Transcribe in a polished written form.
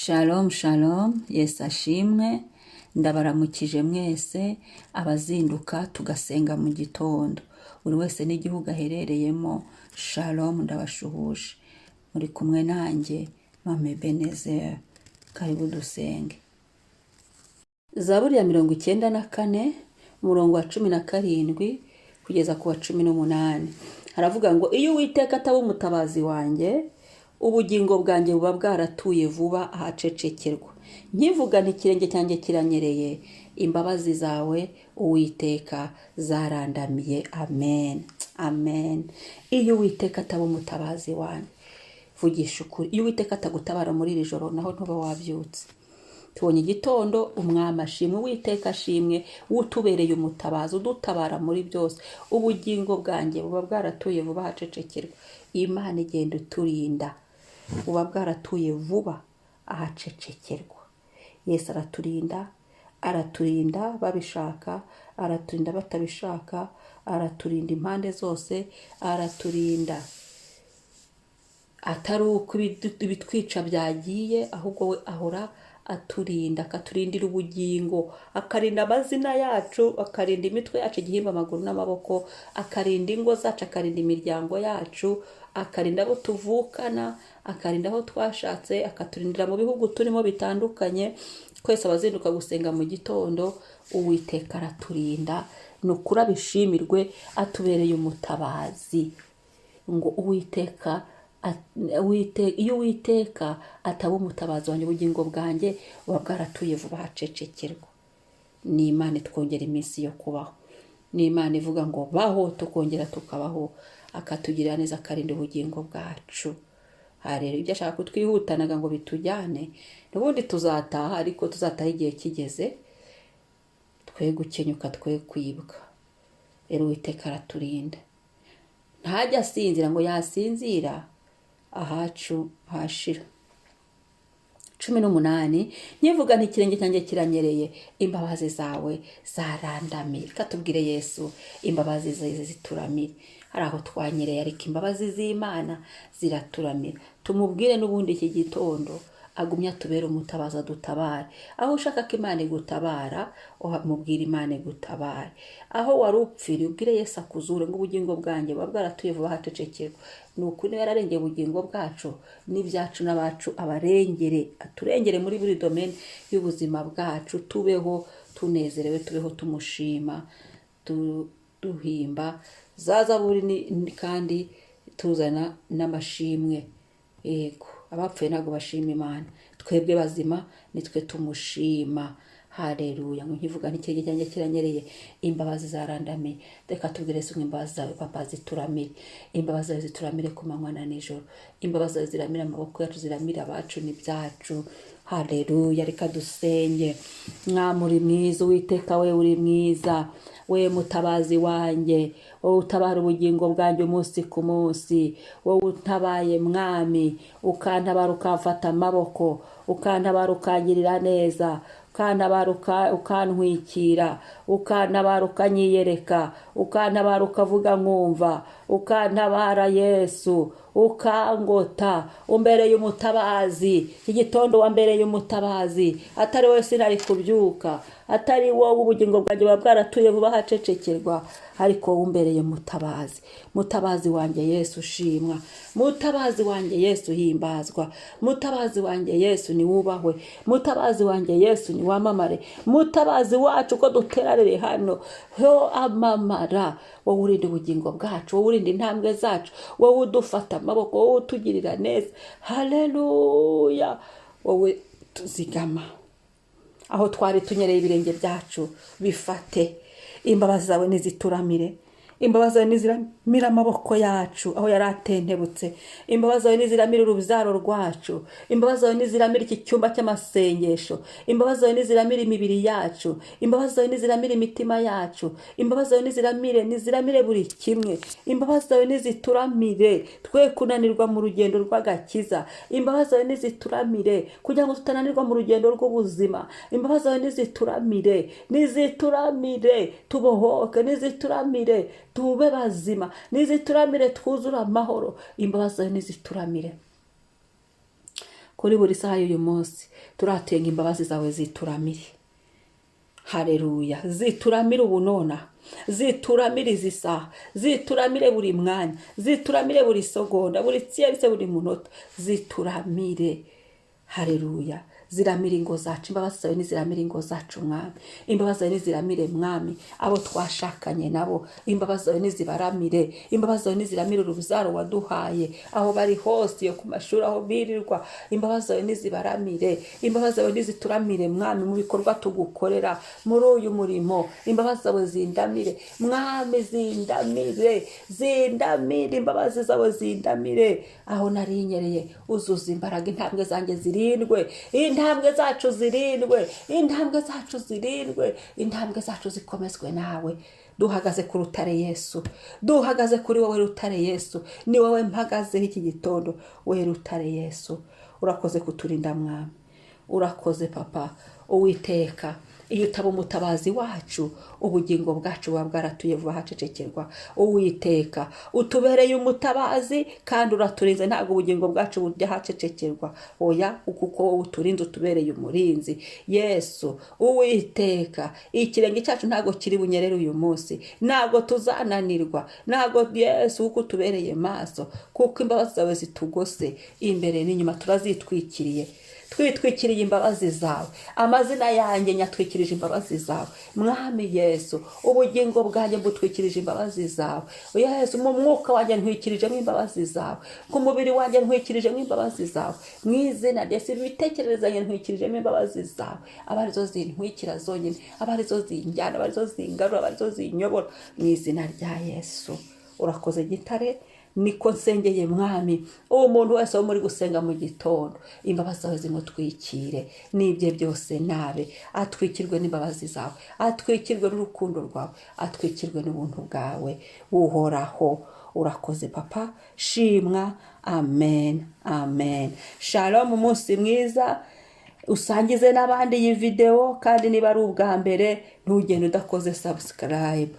Shalom shalom, Yesu ashimwe, ndabaramukije mwese abazinduka tugasenga mu gitondo. Buri wese n'igihugu aherereyemo, shalom ndabashuhuje. Muri kumwe nanjye, Mame Benezeri, karibu dusenge. Zaburi ya 94, umurongo wa 17 kugeza ku wa 18. Haravuga ngo iyo Uwiteka ataba umutabazi wanjye, ubugingo bwanjye buba bwaratuye vuba ahacecekerwa. Nkivuga ikirenge cyanjye kiranyereye, imbabazi zawe Uwiteka zarandamiye. Amen, amen. Iyo Uwiteka ataba umutabazi wanjye, vugisha ukuri, iyo Uwiteka atagutabara muri iri joro, naho ntuba wabyutse. Tubonye igitondo, umwami ashimwe, Uwiteka ashimwe, utubereye umutabazi, udutabara muri byose. Ubugingo bwanjye buba bwaratuye vuba ahacecekerwa. Imana igenda uturinda, buba bwaratuye vuba ahacecekerwa. Yesu araturinda babishaka, araturinda batabishaka, araturinda impande zose, araturinda atari uko ibitwica byagiye, ahubwo we ahora aturinda, akaturindira ubugingo, akarinda amazina yacu, akarinda imitwe yacu, igihimba, amaguru n'amaboko, akarinda ingo zacu, akarinda imiryango yacu, akarinda abo tuvukana, akarinda aho twashatse, akaturindira mu bihugu turimo bitandukanye. Twese abazinduka gusenga mu gitondo, Uwiteka araturinda, nukuri abishimirwe, atubereye umutabazi. Ngo iyo Uwiteka ataba umutabazi wanjye, ubugingo bwanjye buba bwaratuye vuba ahacecekerwa. Ni Imana itwongera iminsi yo kubaho, ni Imana ivuga ngo baho tukongera tukabaho, akatugirira neza, akarinda ubugingo bwacu. Rero ibyo ashaka kutwihutanaga ngo bitujyane, n'ubundi tuzataha, ariko tuzataha igihe kigeze, twe gukenyuka, twe kwibwa. Rero Uwiteka araturinda, ntajya asinzira, ngo yasinzira ahacu hashira. 18, nkivuga ikirenge cyanjye kiranyereye, imbabazi zawe zarandamiye. Katubwire Yesu, imbabazi ze zituramire. Hari aho twanyereye, ariko imbabazi z'Imana ziraturamira. Tumubwire n'ubundi iki gitondo, agumya tubere umutabazi, adutabare. Aho ushaka ko Imana igutabara, mubwire Imana igutabare. Aho wari upfiriye, ubwire Yesu akuzure, ngo ubugingo bwanjye buba bwaratuye vuba ahacecekerwa. Nuko niba yararengeye ubugingo bwacu, n'ibyacu n'abacu abarengere, aturengere muri buri domaine y'ubuzima bwacu. Tubeho tunezerewe, tubeho tumushima, duhimba za zaburi, kandi tuzana n'amashimwe. Yego, abapfuye ntabwo bashima Imana, twebwe bazima nitwe tumushima. Haleluya. Ngo nkivuga ikirenge cyanjye kiranyereye, imbabazi zarandamiye. Reka tubwire Yesu, imbabazi zawe Papa zituramire, imbabazi zawe zituramire ku manywa na nijoro, imbabazi zawe ziramira amaboko yacu, ziramira abacu n'ibyacu. Haleluya. Reka dusenge. Mwami uri mwiza, Uwiteka we uri mwiza, we mutabazi wanjye, wowe utabara ubugingo bwanjye umunsi ku munsi. Wowe utabaye Mwami, ukantabara ukamfata amaboko, ukantabara ukangirira neza, ukantabara ukantwikira, ukantabara ukanyiyereka, ukantabara ukavuga nkumva, ukantabara Yesu, ukangota. Umbereye umutabazi, igitondo wambereye umutabazi. Atari wowe sinari kubyuka, atari wowe ubugingo bwanjye buba bwaratuye vuba ahacecekerwa, ariko wowe umbereye mutabazi. Mutabazi wanjye Yesu ushimwa, mutabazi wanjye Yesu himbazwa, mutabazi wanjye Yesu ni wubahwe, mutabazi wanjye Yesu ni wamamare, mutabazi wacu ko duterarire hano ho amamara. Wowe urinda ubugingo bwacu, wowe urinda intambwe zacu, wowe udufata amaboko, wowe utugirira neza. Haleluya. Wowe tuzigama aho twari tunyereye, ibirenge byacu bifate. Imbabazi zawe nizituramire, imbabazi zawe niziramira amaboko yacu aho yaratentebutse, imbabazi zawe niziramira urubyaro rwacu, imbabazi zawe niziramira iki cyumba cy'amasengesho, imbabazi zawe niziramira imibiri yacu, imbabazi zawe niziramira imitima yacu, imbabazi zawe niziramire buri kimwe. Imbabazi zawe nizituramire twe kunanirwa mu rugendo rw'agakiza, imbabazi zawe nizituramire kugira ngo tutananirwa mu rugendo rw'ubuzima. Imbabazi zawe nizituramire tubohoke, nizituramire tube bazima, nizituramire twuzura amahoro. Imbabazi zawe nizituramire kuri buri saha y'uyu munsi turatenga imbabazi zawe zituramire. Haleluya, zituramire ubunona, zituramire izi saha, zituramire buri mwanya, zituramire buri segonda, buri tsiyese, buri munota, zituramire. Haleluya, ziramire ingo zacu, imbabazi zawe niziramire ingo zacu mwami, imbabazi zawe niziramire mwami abo twashakanye nabo, imbabazi zawe nizibaramire, imbabazi zawe niziramire uruzaro waduhaye aho bari hose, yo ku mashuri aho birirwa, imbabazi zawe nizibaramire, imbabazi zawe nizituramire mwami mu bikorwa tugukorera muri uyu murimo, imbabazi zawe zindamire mwami, zindamire, zindamire, imbabazi zawe zindamire aho narinyereye, uzuza imbaraga, intambwe zanjye zirindwe, intambwe zacu zirindwe, intambwe zacu zirindwe, intambwe zacu zikomezwe nawe. Duhagaze ku rutare Yesu, duhagaze kuri wowe rutare Yesu, ni wowe mpagazeho iki gitondo, wowe rutare Yesu. Urakoze kuturinda mwami, urakoze papa. Uwiteka, iyo utaba umutabazi wacu, ubugingo bwacu buba bwaratuye vuba hacecekerwa. Uwiteka, utubereye umutabazi kandi uraturinze, ntabwo ubugingo bwacu bujya hacecekerwa. Oya, kuko wowe uturinze, utubereye umurinzi. Yesu, Uwiteka, ikirenge cyacu ntabwo kiri bunyerere uyu munsi, ntabwo tuzananirwa, ntabwo Yesu, kuko utubereye maso, kuko imbabazi zawe zitugose imbere n'inyuma, turazitwikiriye, twitwikiriye imbabazi zawe. Amazina yanjye nyatwikirije imbabazi zawe mwami Yesu, ubugingo bwanjye mbutwikirije imbabazi zawe Yesu, mu mwuka wanjye ntwikirijemo imbabazi zawe, ku mubiri wanjye ntwikirijemo imbabazi zawe, mu izina rya Yesu, ibitekerezo yanjye ntwikirijemo imbabazi zawe, abarizo zintwikira zonyine, abarizo zinjyana, abarizo zingarura, abarizo zinyobora, mu izina rya Yesu. Urakoze gitare, niko nsengeye mwami, uwo muntu wese wo muri gusenga mu gitondo, imbabazi zawe zimutwikire, n'ibye byose nabe, atwikirwe n'imbabazi zawe, atwikirwe n'urukundo rwawe, atwikirwe n'ubuntu bwawe buhoraho. Urakoze papa, shimwa. Amen, amen. Shalom, umunsi mwiza. Usangize n'abandi iyi video, kandi niba ari ubwa mbere ntugende udakoze subscribe.